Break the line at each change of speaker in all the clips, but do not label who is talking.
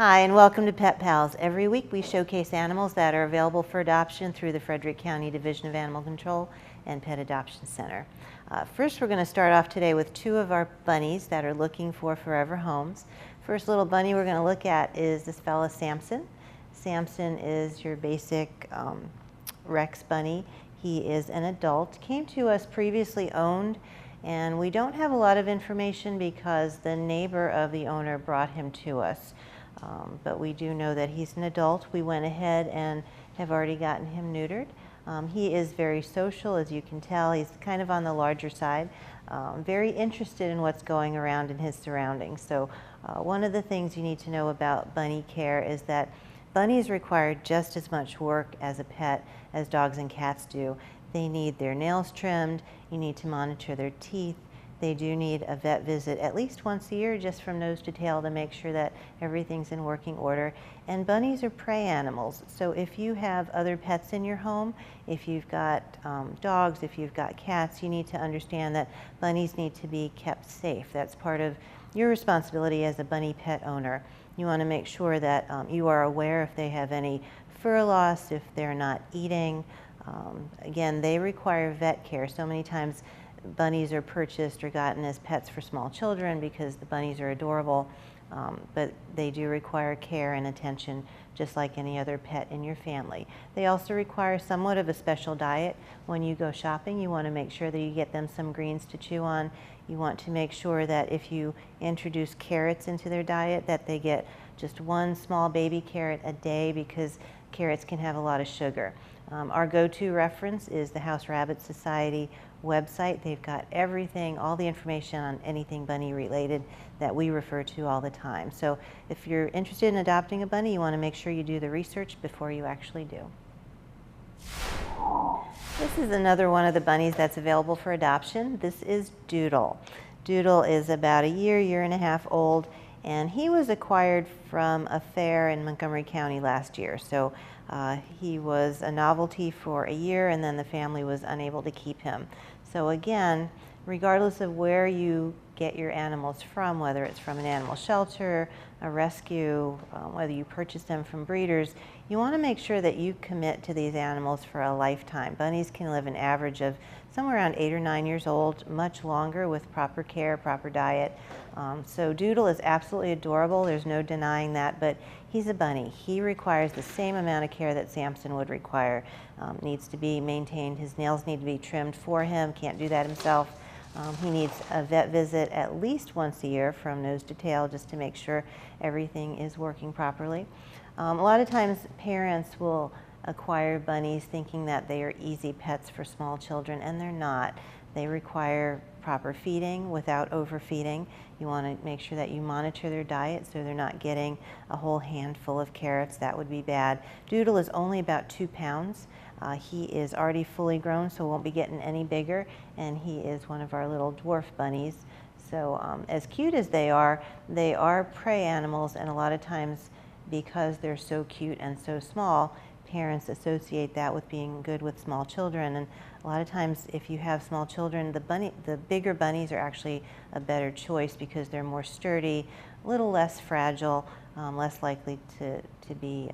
Hi, and welcome to Pet Pals. Every week we showcase animals that are available for adoption through the Frederick County Division of Animal Control and Pet Adoption Center. First, we're going to start off today with two of our bunnies that are looking for forever homes. First little bunny we're going to look at is this fella, Samson. Samson is your basic Rex bunny. He is an adult, came to us previously owned, and we don't have a lot of information because the neighbor of the owner brought him to us. But we do know that he's an adult. We went ahead and have already gotten him neutered. He is very social, as you can tell. He's kind of on the larger side, very interested in what's going around in his surroundings. So one of the things you need to know about bunny care is that bunnies require just as much work as a pet as dogs and cats do. They need their nails trimmed. You need to monitor their teeth. They do need a vet visit at least once a year, just from nose to tail, to make sure that everything's in working order. And bunnies are prey animals, so if you have other pets in your home, if you've got dogs, if you've got cats, you need to understand that bunnies need to be kept safe. That's part of your responsibility as a bunny pet owner. You want to make sure that you are aware if they have any fur loss, if they're not eating. Again, they require vet care. So many times bunnies are purchased or gotten as pets for small children because the bunnies are adorable, but they do require care and attention just like any other pet in your family. They also require somewhat of a special diet. When you go shopping, you want to make sure that you get them some greens to chew on. You want to make sure that if you introduce carrots into their diet, that they get just one small baby carrot a day, because carrots can have a lot of sugar. Our go-to reference is the House Rabbit Society website. They've got everything, all the information on anything bunny related that we refer to all the time. So if you're interested in adopting a bunny, you want to make sure you do the research before you actually do. This is another one of the bunnies that's available for adoption. This is Doodle. Doodle is about a year and a half old, and he was acquired from a fair in Montgomery County last year. So he was a novelty for a year, and then the family was unable to keep him. So again, regardless of where you get your animals from, whether it's from an animal shelter, a rescue, whether you purchase them from breeders, you want to make sure that you commit to these animals for a lifetime. Bunnies can live an average of somewhere around 8 or 9 years old, much longer with proper care, proper diet. So Doodle is absolutely adorable. There's no denying that, but he's a bunny. He requires the same amount of care that Samson would require. Needs to be maintained. His nails need to be trimmed for him. Can't do that himself. He needs a vet visit at least once a year from nose to tail, just to make sure everything is working properly. A lot of times parents will acquire bunnies thinking that they are easy pets for small children, and they're not. They require proper feeding without overfeeding. You want to make sure that you monitor their diet so they're not getting a whole handful of carrots. That would be bad. Doodle is only about 2 pounds. He is already fully grown, so won't be getting any bigger, and he is one of our little dwarf bunnies. So as cute as they are prey animals, and a lot of times because they're so cute and so small, parents associate that with being good with small children. And a lot of times if you have small children, the bigger bunnies are actually a better choice because they're more sturdy, a little less fragile, less likely to be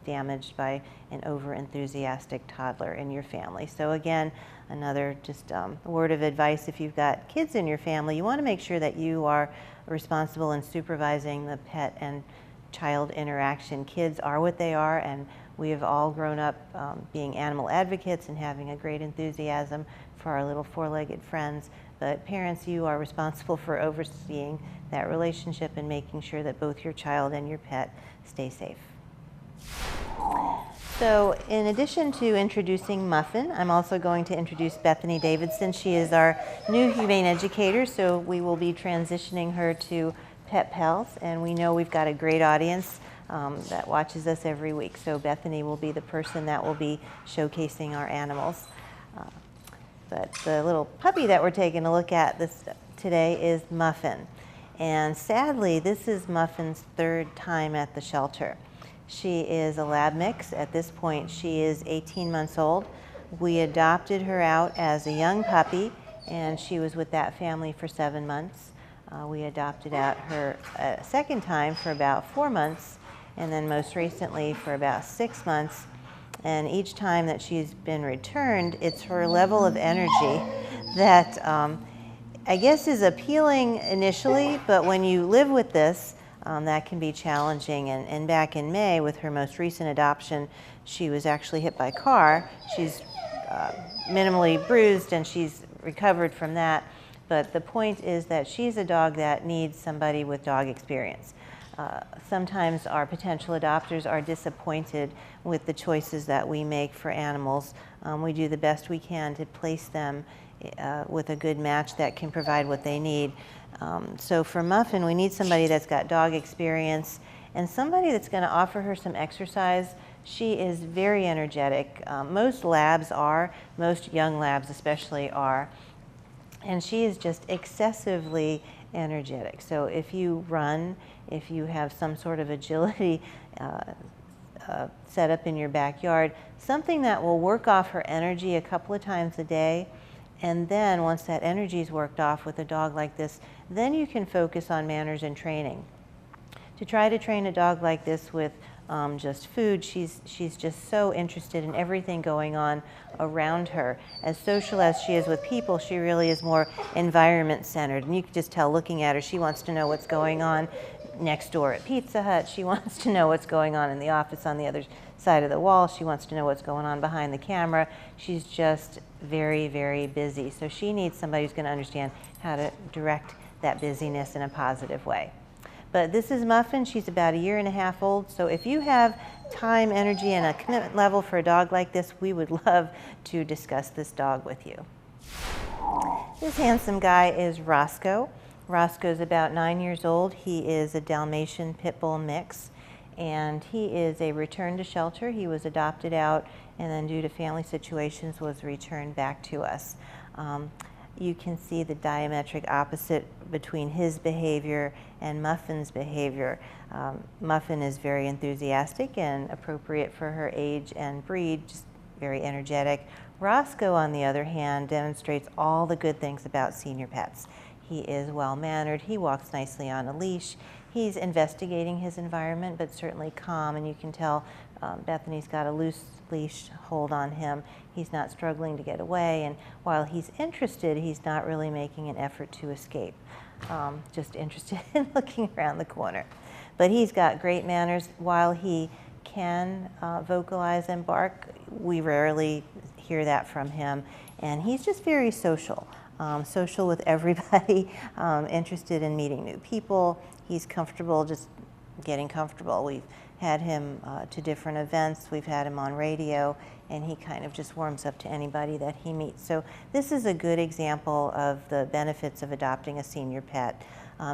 damaged by an over-enthusiastic toddler in your family. So again, another just word of advice: if you've got kids in your family, you want to make sure that you are responsible in supervising the pet and child interaction. Kids are what they are, and we have all grown up being animal advocates and having a great enthusiasm for our little four-legged friends. But parents, you are responsible for overseeing that relationship and making sure that both your child and your pet stay safe. So in addition to introducing Muffin, I'm also going to introduce Bethany Davidson. She is our new humane educator, so we will be transitioning her to Pet Pals, and we know we've got a great audience that watches us every week. So Bethany will be the person that will be showcasing our animals. But the little puppy that we're taking a look at today is Muffin. And sadly, this is Muffin's 3rd time at the shelter. She is a lab mix. At this point, she is 18 months old. We adopted her out as a young puppy, and she was with that family for 7 months. We adopted out her a second time for about 4 months, and then most recently for about 6 months. And each time that she's been returned, it's her level of energy that I guess is appealing initially, but when you live with this, that can be challenging. And back in May, with her most recent adoption, she was actually hit by a car. She's minimally bruised and she's recovered from that. But the point is that she's a dog that needs somebody with dog experience. Sometimes our potential adopters are disappointed with the choices that we make for animals. We do the best we can to place them with a good match that can provide what they need. So for Muffin, we need somebody that's got dog experience and somebody that's going to offer her some exercise. She is very energetic. Most labs are, most young labs especially are. And she is just excessively energetic. So if you run, if you have some sort of agility set up in your backyard, something that will work off her energy a couple of times a day, and then once that energy is worked off with a dog like this, then you can focus on manners and training. To try to train a dog like this with just food, she's just so interested in everything going on around her. As social as she is with people, she really is more environment centered. And you can just tell looking at her, she wants to know what's going on next door at Pizza Hut. She wants to know what's going on in the office on the other side of the wall. She wants to know what's going on behind the camera. She's just very, very busy. So she needs somebody who's going to understand how to direct that busyness in a positive way. But this is Muffin. She's about 1.5 years old. So if you have time, energy, and a commitment level for a dog like this, we would love to discuss this dog with you. This handsome guy is Roscoe. Roscoe's about 9 years old. He is a Dalmatian Pit Bull mix, and he is a return to shelter. He was adopted out and then due to family situations was returned back to us. You can see the diametric opposite between his behavior and Muffin's behavior. Muffin is very enthusiastic and appropriate for her age and breed, just very energetic. Roscoe, on the other hand, demonstrates all the good things about senior pets. He is well-mannered, he walks nicely on a leash, he's investigating his environment, but certainly calm, and you can tell Bethany's got a loose leash hold on him. He's not struggling to get away, and while he's interested, he's not really making an effort to escape. Just interested in looking around the corner. But he's got great manners. While he can vocalize and bark, we rarely hear that from him, and he's just very social. Social with everybody, interested in meeting new people. He's comfortable just getting comfortable. We've had him to different events. We've had him on radio, and he kind of just warms up to anybody that he meets. So this is a good example of the benefits of adopting a senior pet.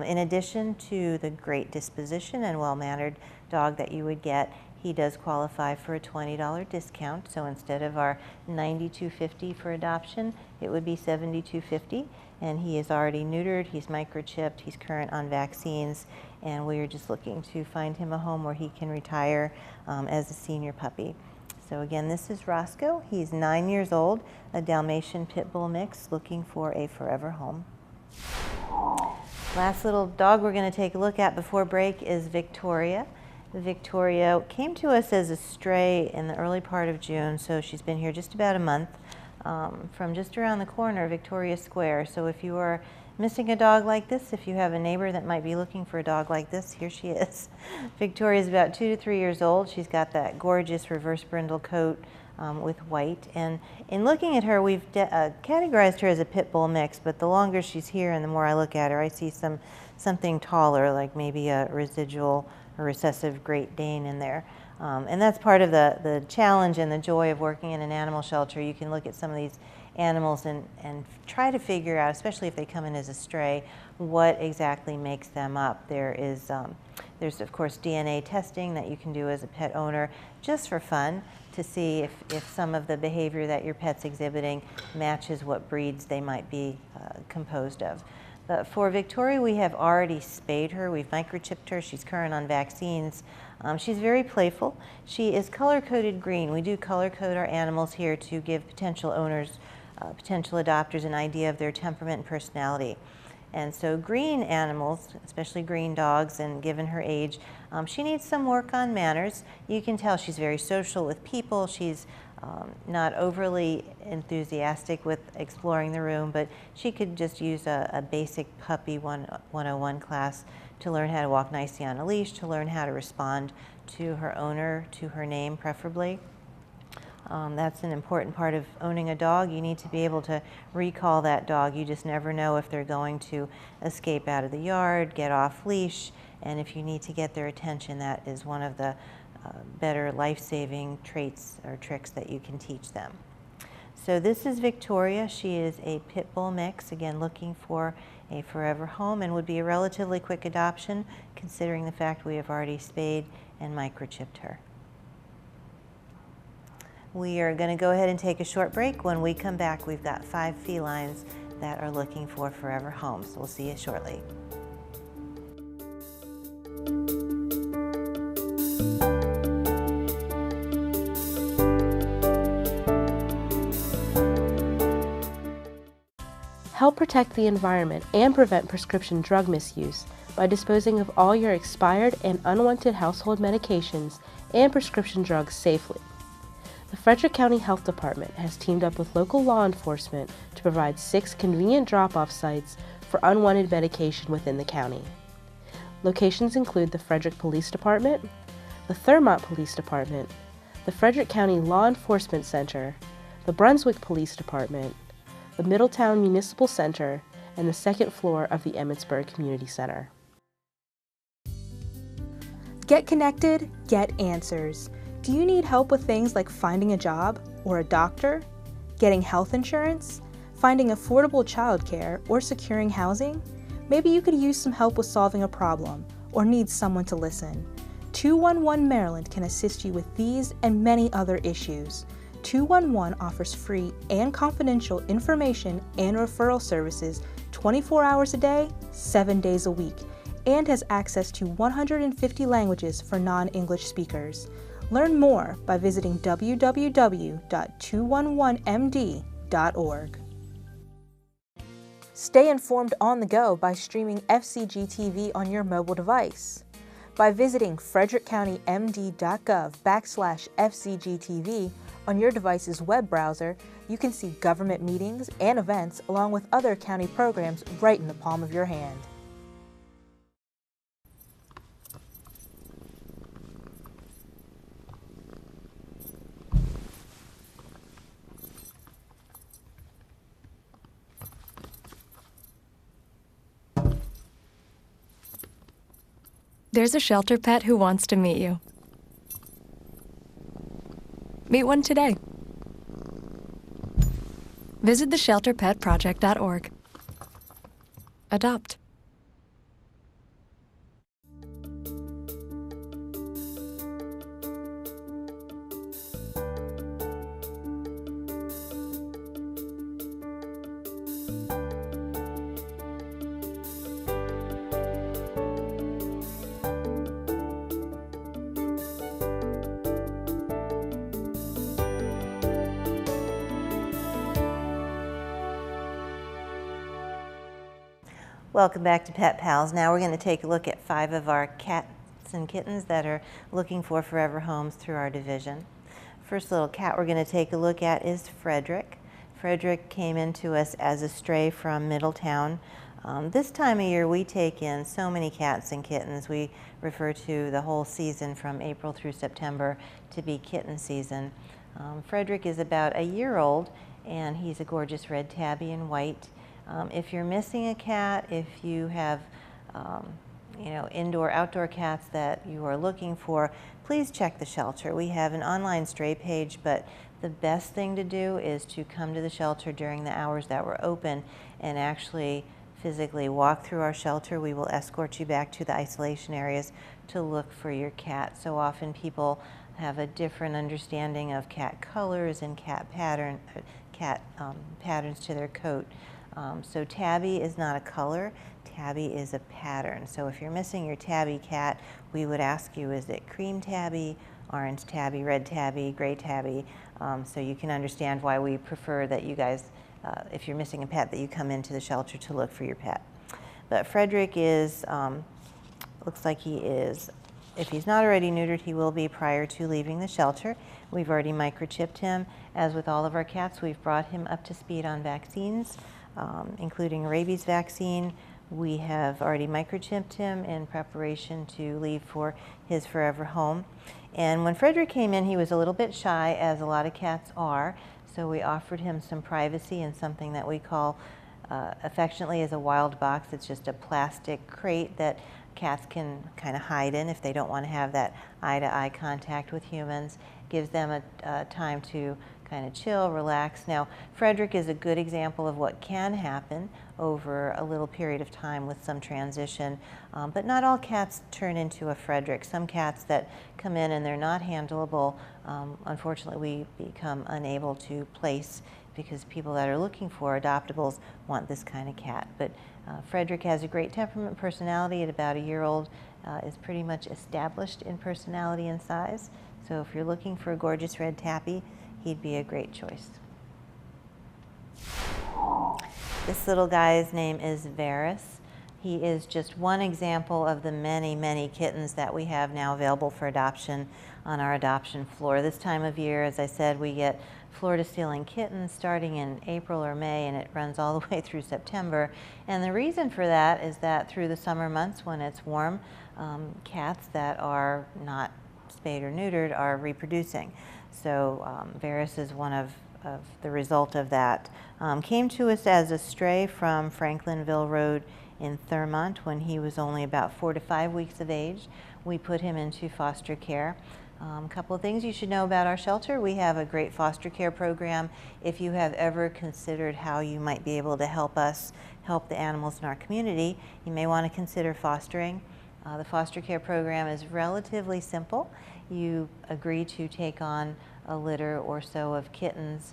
In addition to the great disposition and well-mannered dog that you would get, he does qualify for a $20 discount. So instead of our $92.50 for adoption, it would be $72.50. And he is already neutered, he's microchipped, he's current on vaccines, and we are just looking to find him a home where he can retire as a senior puppy. So again, this is Roscoe. He's 9 years old, a Dalmatian Pit Bull mix, looking for a forever home. Last little dog we're going to take a look at before break is Victoria. Victoria came to us as a stray in the early part of June, so she's been here just about a month. From just around the corner, Victoria Square. So if you are missing a dog like this, if you have a neighbor that might be looking for a dog like this, here she is. Victoria is about 2 to 3 years old. She's got that gorgeous reverse brindle coat with white. And in looking at her, we've categorized her as a pit bull mix, but the longer she's here and the more I look at her, I see something taller, like maybe a residual or recessive Great Dane in there. And that's part of the challenge and the joy of working in an animal shelter. You can look at some of these animals and try to figure out, especially if they come in as a stray, what exactly makes them up. There's of course DNA testing that you can do as a pet owner just for fun to see if some of the behavior that your pet's exhibiting matches what breeds they might be composed of. But for Victoria, we have already spayed her. We've microchipped her. She's current on vaccines. She's very playful. She is color-coded green. We do color-code our animals here to give potential owners, potential adopters, an idea of their temperament and personality. And so green animals, especially green dogs, and given her age, she needs some work on manners. You can tell she's very social with people. She's not overly enthusiastic with exploring the room, but she could just use a basic puppy 101 class to learn how to walk nicely on a leash, to learn how to respond to her owner, to her name preferably. That's an important part of owning a dog. You need to be able to recall that dog. You just never know if they're going to escape out of the yard, get off leash, and if you need to get their attention, that is one of the better life-saving traits or tricks that you can teach them. So this is Victoria. She is a pit bull mix, again looking for a forever home, and would be a relatively quick adoption considering the fact we have already spayed and microchipped her. We are going to go ahead and take a short break. When we come back, we've got 5 felines that are looking for forever homes. We'll see you shortly.
Help protect the environment and prevent prescription drug misuse by disposing of all your expired and unwanted household medications and prescription drugs safely. The Frederick County Health Department has teamed up with local law enforcement to provide 6 convenient drop-off sites for unwanted medication within the county. Locations include the Frederick Police Department, the Thurmont Police Department, the Frederick County Law Enforcement Center, the Brunswick Police Department, the Middletown Municipal Center, and the 2nd floor of the Emmitsburg Community Center.
Get connected, get answers. Do you need help with things like finding a job or a doctor, getting health insurance, finding affordable childcare, or securing housing? Maybe you could use some help with solving a problem or need someone to listen. 211 Maryland can assist you with these and many other issues. 211 offers free and confidential information and referral services 24 hours a day, 7 days a week, and has access to 150 languages for non-English speakers. Learn more by visiting www.211md.org. Stay informed on the go by streaming FCG-TV on your mobile device. By visiting frederickcountymd.gov/FCG-TV on your device's web browser, you can see government meetings and events along with other county programs right in the palm of your hand.
There's a shelter pet who wants to meet you. Meet one today. Visit theshelterpetproject.org. Adopt.
Welcome back to Pet Pals. Now we're going to take a look at 5 of our cats and kittens that are looking for forever homes through our division. First little cat we're going to take a look at is Frederick. Frederick came into us as a stray from Middletown. This time of year we take in so many cats and kittens. We refer to the whole season from April through September to be kitten season. Frederick is about a year old and he's a gorgeous red tabby and white. If you're missing a cat, if you have indoor, outdoor cats that you are looking for, please check the shelter. We have an online stray page, but the best thing to do is to come to the shelter during the hours that we're open and actually physically walk through our shelter. We will escort you back to the isolation areas to look for your cat. So often people have a different understanding of cat colors and patterns to their coat. So tabby is not a color, tabby is a pattern. So if you're missing your tabby cat, we would ask you, is it cream tabby, orange tabby, red tabby, gray tabby? So you can understand why we prefer that you guys, if you're missing a pet, that you come into the shelter to look for your pet. But Frederick is, looks like he is, if he's not already neutered, he will be prior to leaving the shelter. We've already microchipped him. As with all of our cats, we've brought him up to speed on vaccines, including a rabies vaccine. We have already microchipped him in preparation to leave for his forever home. And when Frederick came in, he was a little bit shy, as a lot of cats are, so we offered him some privacy in something that we call affectionately as a wild box. It's just a plastic crate that cats can kind of hide in if they don't want to have that eye-to-eye contact with humans. Gives them a time to kind of chill, relax. Now, Frederick is a good example of what can happen over a little period of time with some transition, but not all cats turn into a Frederick. Some cats that come in and they're not handleable, unfortunately we become unable to place, because people that are looking for adoptables want this kind of cat. But Frederick has a great temperament, personality. At about a year old, is pretty much established in personality and size. So if you're looking for a gorgeous red tabby, he'd be a great choice. This little guy's name is Varus. He is just one example of the many, many kittens that we have now available for adoption on our adoption floor. This time of year, as I said, we get floor-to-ceiling kittens starting in April or May, and it runs all the way through September. And the reason for that is that through the summer months when it's warm, cats that are not spayed or neutered are reproducing. So Varus is one of the result of that. Came to us as a stray from Franklinville Road in Thurmont when he was only about 4 to 5 weeks of age. We put him into foster care. A couple of things you should know about our shelter. We have a great foster care program. If you have ever considered how you might be able to help us help the animals in our community, you may want to consider fostering. The foster care program is relatively simple. You agree to take on a litter or so of kittens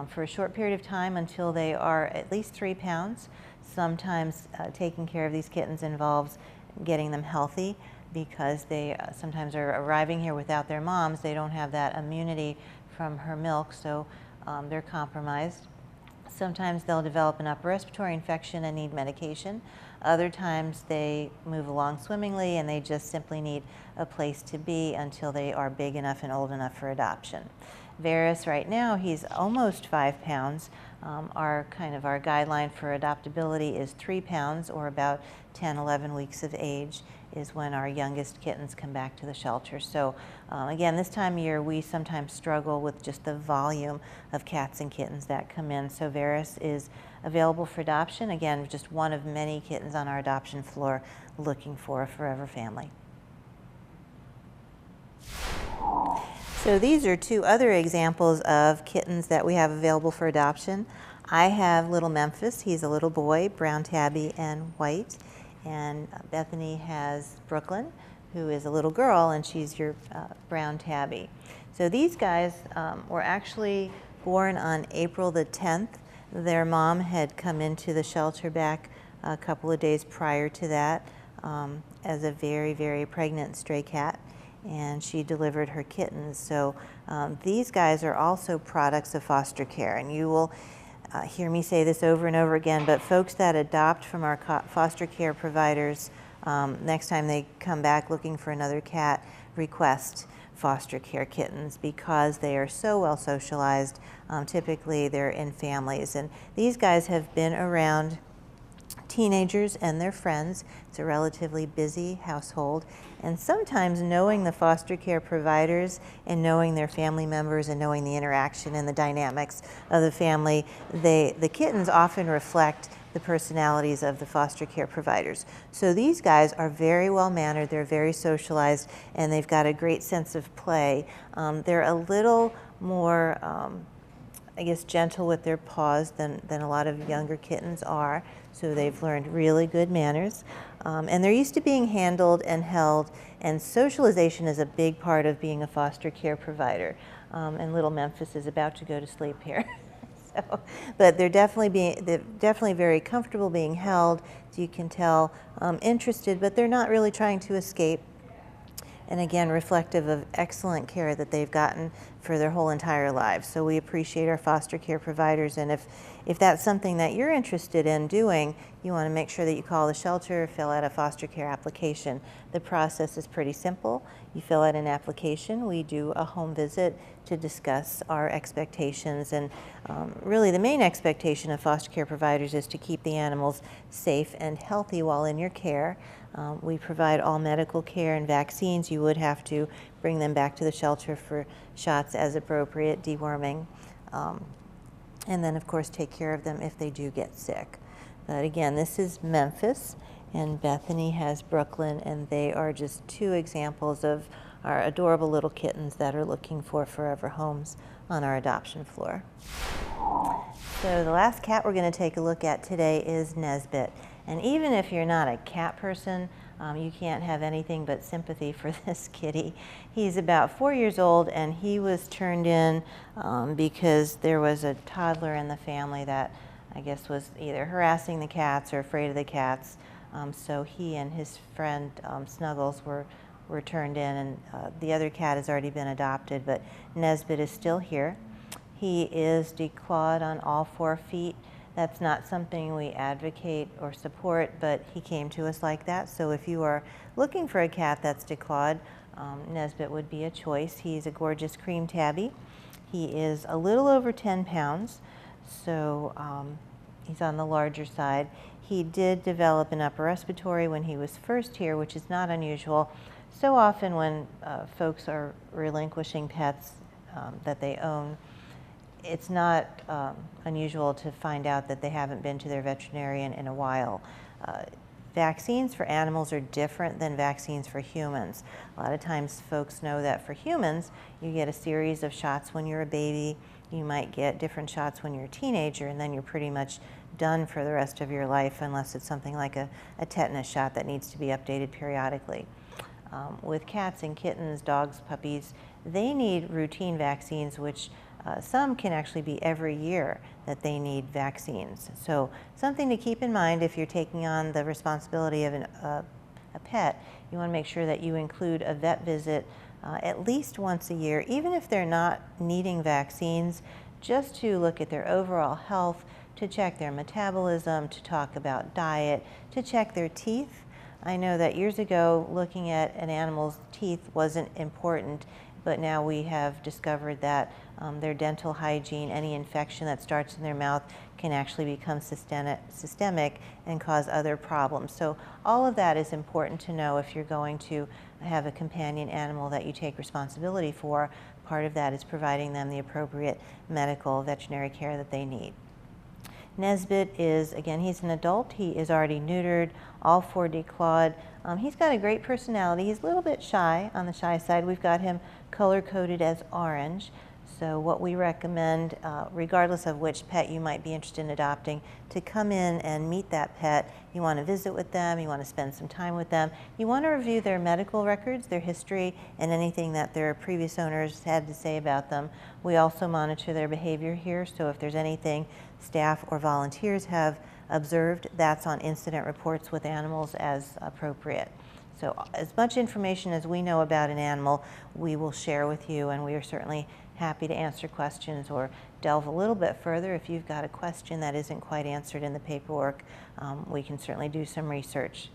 for a short period of time until they are at least 3 pounds. Sometimes taking care of these kittens involves getting them healthy, because they sometimes are arriving here without their moms. They don't have that immunity from her milk, so they're compromised. Sometimes they'll develop an upper respiratory infection and need medication. Other times they move along swimmingly and they just simply need a place to be until they are big enough and old enough for adoption. Varus right now, he's almost 5 pounds. Our guideline for adoptability is 3 pounds, or about 10, 11 weeks of age is when our youngest kittens come back to the shelter. So again, this time of year we sometimes struggle with just the volume of cats and kittens that come in. So Varus is available for adoption. Again, just one of many kittens on our adoption floor looking for a forever family. So these are 2 other examples of kittens that we have available for adoption. I have little Memphis. He's a little boy, brown tabby and white. And Bethany has Brooklyn, who is a little girl, and she's your brown tabby. So these guys were actually born on April the 10th. Their mom had come into the shelter back a couple of days prior to that as a very, very pregnant stray cat, and she delivered her kittens. So these guys are also products of foster care, and you will hear me say this over and over again, but folks that adopt from our foster care providers, next time they come back looking for another cat, request foster care kittens, because they are so well socialized. Typically they're in families, and these guys have been around teenagers and their friends. It's a relatively busy household, and sometimes knowing the foster care providers and knowing their family members and knowing the interaction and the dynamics of the family, the kittens often reflect the personalities of the foster care providers. So these guys are very well mannered, they're very socialized, and they've got a great sense of play. They're a little more I guess gentle with their paws than a lot of younger kittens are. So they've learned really good manners. And they're used to being handled and held, and socialization is a big part of being a foster care provider. And little Memphis is about to go to sleep here. But they're definitely very comfortable being held, as you can tell, interested, but they're not really trying to escape. and again, reflective of excellent care that they've gotten for their whole entire lives. So we appreciate our foster care providers, and if that's something that you're interested in doing, you want to make sure that you call the shelter, fill out a foster care application. The process is pretty simple. You fill out an application, we do a home visit to discuss our expectations, and really the main expectation of foster care providers is to keep the animals safe and healthy while in your care. We provide all medical care and vaccines. You would have to bring them back to the shelter for shots as appropriate, deworming, and then of course take care of them if they do get sick. But again, this is Memphis, and Bethany has Brooklyn, and they are just two examples of our adorable little kittens that are looking for forever homes on our adoption floor. So the last cat we're going to take a look at today is Nesbit. And even if you're not a cat person, you can't have anything but sympathy for this kitty. He's about 4 years old, and he was turned in because there was a toddler in the family that I guess was either harassing the cats or afraid of the cats. So he and his friend Snuggles were turned in, and the other cat has already been adopted, but Nesbit is still here. He is declawed on all 4 feet. That's not something we advocate or support, but he came to us like that. So if you are looking for a cat that's declawed, Nesbit would be a choice. He's a gorgeous cream tabby. He is a little over 10 pounds, so he's on the larger side. He did develop an upper respiratory when he was first here, which is not unusual. So often when folks are relinquishing pets that they own, it's not unusual to find out that they haven't been to their veterinarian in a while. Vaccines for animals are different than vaccines for humans. A lot of times folks know that for humans, you get a series of shots when you're a baby. You might get different shots when you're a teenager, and then you're pretty much done for the rest of your life unless it's something like a tetanus shot that needs to be updated periodically. With cats and kittens, dogs, puppies, they need routine vaccines, which some can actually be every year that they need vaccines. So something to keep in mind if you're taking on the responsibility of a pet. You want to make sure that you include a vet visit at least once a year, even if they're not needing vaccines, just to look at their overall health, to check their metabolism, to talk about diet, to check their teeth. I know that years ago, looking at an animal's teeth wasn't important, but now we have discovered that their dental hygiene, any infection that starts in their mouth can actually become systemic and cause other problems. So all of that is important to know if you're going to have a companion animal that you take responsibility for. Part of that is providing them the appropriate medical veterinary care that they need. Nesbit is, again, he's an adult. He is already neutered, all 4 declawed. He's got a great personality. He's a little bit shy, on the shy side. We've got him color-coded as orange. So what we recommend, regardless of which pet you might be interested in adopting, to come in and meet that pet. You want to visit with them, you want to spend some time with them. You want to review their medical records, their history, and anything that their previous owners had to say about them. We also monitor their behavior here, so if there's anything staff or volunteers have observed, that's on incident reports with animals as appropriate. So as much information as we know about an animal, we will share with you, and we are certainly happy to answer questions or delve a little bit further. If you've got a question that isn't quite answered in the paperwork, we can certainly do some research.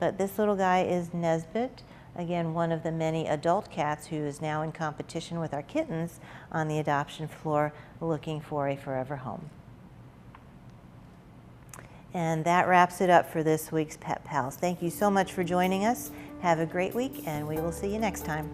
But this little guy is Nesbit, again, one of the many adult cats who is now in competition with our kittens on the adoption floor looking for a forever home. And that wraps it up for this week's Pet Pals. Thank you so much for joining us. Have a great week, and we will see you next time.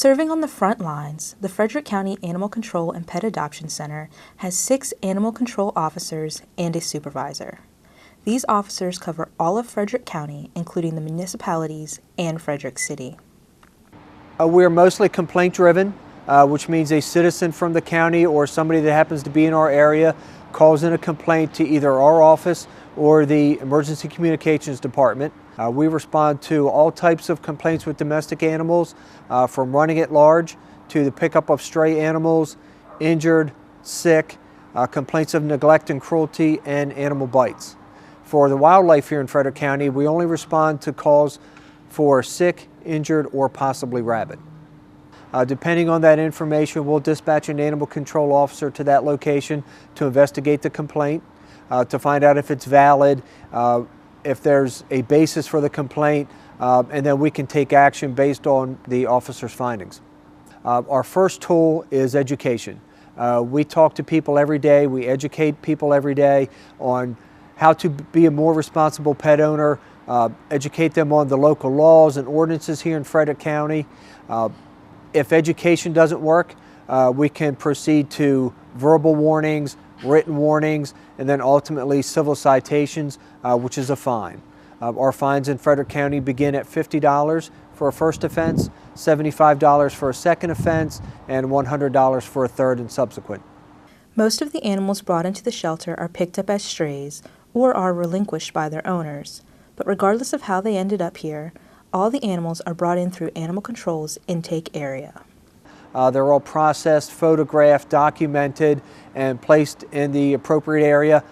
Serving on the front lines, the Frederick County Animal Control and Pet Adoption Center has 6 animal control officers and a supervisor. These officers cover all of Frederick County, including the municipalities and Frederick City.
We're mostly complaint-driven, which means a citizen from the county or somebody that happens to be in our area calls in a complaint to either our office or the Emergency Communications Department. We respond to all types of complaints with domestic animals, from running at large to the pickup of stray animals, injured, sick, complaints of neglect and cruelty, and animal bites. For the wildlife here in Frederick County, we only respond to calls for sick, injured, or possibly rabid. Depending on that information, we'll dispatch an animal control officer to that location to investigate the complaint, to find out if it's valid, if there's a basis for the complaint, and then we can take action based on the officer's findings. Our first tool is education. We talk to people every day, we educate people every day on how to be a more responsible pet owner, educate them on the local laws and ordinances here in Frederick County. If education doesn't work, we can proceed to verbal warnings, written warnings, and then ultimately civil citations, which is a fine. Our fines in Frederick County begin at $50 for a first offense, $75 for a second offense, and $100 for a third and subsequent.
Most of the animals brought into the shelter are picked up as strays or are relinquished by their owners, but regardless of how they ended up here, all the animals are brought in through Animal Control's intake area.
They're all processed, photographed, documented, and placed in the appropriate area.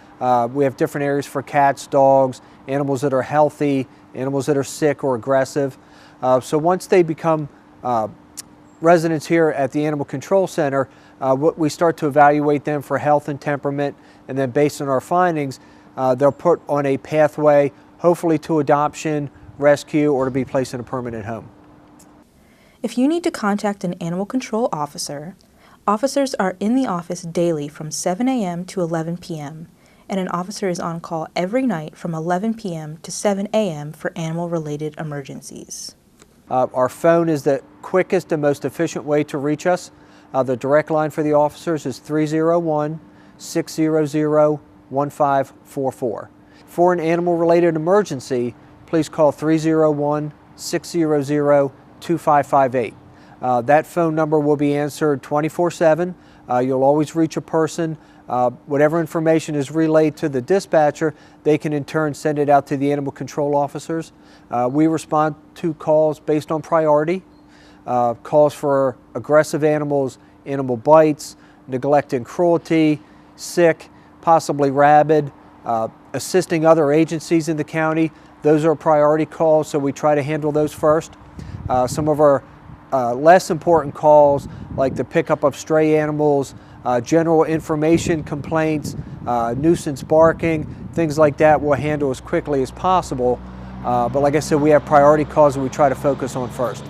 We have different areas for cats, dogs, animals that are healthy, animals that are sick or aggressive. So once they become residents here at the Animal Control Center, we start to evaluate them for health and temperament, and then based on our findings, they're put on a pathway, hopefully to adoption, rescue, or to be placed in a permanent home.
If you need to contact an animal control officer, officers are in the office daily from 7 a.m. to 11 p.m., and an officer is on call every night from 11 p.m. to 7 a.m. for animal-related emergencies.
Our phone is the quickest and most efficient way to reach us. The direct line for the officers is 301-600-1544. For an animal-related emergency, please call 301-600-2558. That phone number will be answered 24/7. You'll always reach a person. Whatever information is relayed to the dispatcher, they can in turn send it out to the animal control officers. We respond to calls based on priority. Calls for aggressive animals, animal bites, neglect and cruelty, sick, possibly rabid, assisting other agencies in the county. Those are priority calls, so we try to handle those first. Some of our less important calls, like the pickup of stray animals, general information complaints, nuisance barking, things like that, we'll handle as quickly as possible. But like I said, we have priority calls that we try to focus on first.